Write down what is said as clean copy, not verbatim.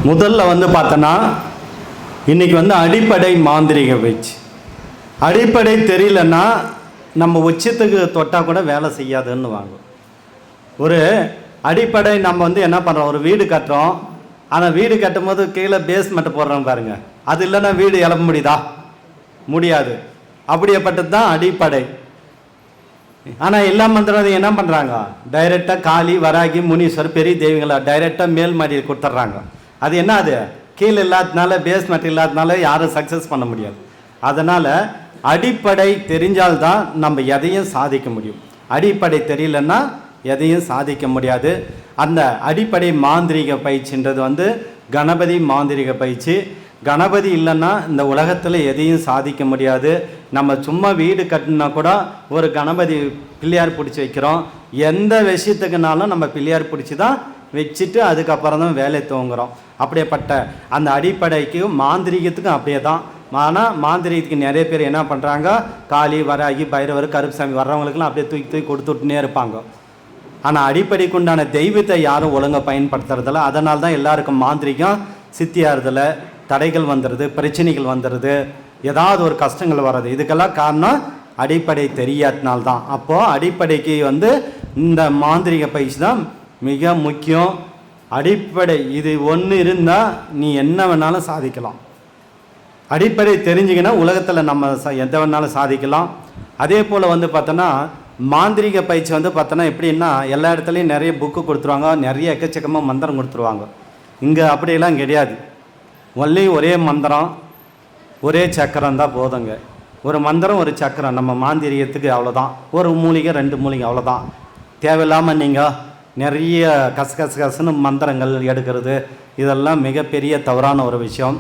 முதல்ல வந்து பார்த்தோன்னா இன்றைக்கி வந்து அடிப்படை மாந்திரிக பயிற்சி. அடிப்படை தெரியலன்னா நம்ம உச்சத்துக்கு தொட்டால் கூட வேலை செய்யாதுன்னு வாங்கும். ஒரு அடிப்படை நம்ம வந்து என்ன பண்ணுறோம், ஒரு வீடு கட்டுறோம். ஆனால் வீடு கட்டும் போது கீழே பேஸ்மெண்ட் போடுறோம் பாருங்கள், அது இல்லைன்னா வீடு எழுப்ப முடியுதா? முடியாது. அப்படியேப்பட்டது தான் அடிப்படை. ஆனால் எல்லா மந்திரம் என்ன பண்ணுறாங்க, டைரெக்டாக காளி வராகி முனீஸ்வர் பெரிய தெய்வங்களை டைரெக்டாக மேல் மாடியை கொடுத்துட்றாங்க. அது என்ன, அது கீழே இல்லாததுனால பேஸ்மெண்ட் இல்லாததுனால யாரும் சக்ஸஸ் பண்ண முடியாது. அதனால் அடிப்படை தெரிஞ்சால்தான் நம்ம எதையும் சாதிக்க முடியும். அடிப்படை தெரியலன்னா எதையும் சாதிக்க முடியாது. அந்த அடிப்படை மாந்திரிக பயிற்சின்றது வந்து கணபதி மாந்திரிக பயிற்சி. கணபதி இல்லைன்னா இந்த உலகத்தில் எதையும் சாதிக்க முடியாது. நம்ம சும்மா வீடு கட்டினா கூட ஒரு கணபதி பிள்ளையார் பிடிச்சி வைக்கிறோம். எந்த விஷயத்துக்குனாலும் நம்ம பிள்ளையார் பிடிச்சி தான் வச்சுட்டு அதுக்கப்புறம் தான் வேலை துவங்குறோம். அப்படியேப்பட்ட அந்த அடிப்படைக்கும் மாந்திரிகத்துக்கும் அப்படியே தான். ஆனால் மாந்திரிகத்துக்கு நிறைய பேர் என்ன பண்ணுறாங்க, காளி வராகி பைரவர் கருப்புசாமி வர்றவங்களுக்குலாம் அப்படியே தூக்கி தூக்கி கொடுத்துட்டுனே இருப்பாங்க. ஆனால் அடிப்படைக்கு உண்டான தெய்வத்தை யாரும் ஒழுங்காக பயன்படுத்துறதில்ல. அதனால தான் எல்லாருக்கும் மாந்திரிகம் சித்தியாகிறதுல தடைகள் வந்துடுது, பிரச்சனைகள் வந்துடுது, ஏதாவது ஒரு கஷ்டங்கள் வர்றது. இதுக்கெல்லாம் காரணம் அடிப்படை தெரியாதனால்தான். அப்போது அடிப்படைக்கு வந்து இந்த மாந்திரிக பயிற்சி தான் மிக முக்கியம். அடிப்படை இது ஒன்று இருந்தால் நீ என்ன வேணாலும் சாதிக்கலாம். அடிப்படை தெரிஞ்சிங்கன்னா உலகத்தில் நம்ம எந்த வேணாலும் சாதிக்கலாம். அதே போல் வந்து பார்த்தோன்னா மாந்திரிக பயிற்சி வந்து பார்த்தோன்னா எப்படின்னா எல்லா இடத்துலையும் நிறைய புக்கு கொடுத்துருவாங்க, நிறைய எக்கச்சக்கமாக மந்திரம் கொடுத்துருவாங்க. இங்கே அப்படியெல்லாம் கிடையாது. ஒரே மந்திரம் ஒரே சக்கரம் தான் போதுங்க. ஒரு மந்திரம் ஒரு சக்கரம் நம்ம மாந்திரிகத்துக்கு அவ்வளோதான். ஒரு மூலிகை 2 மூலிகை அவ்வளோதான். தேவையில்லாமல் நீங்கள் நிறைய கசகசன்னு மந்திரங்கள் எடுக்கிறது இதெல்லாம் மிகப்பெரிய தவறான ஒரு விஷயம்.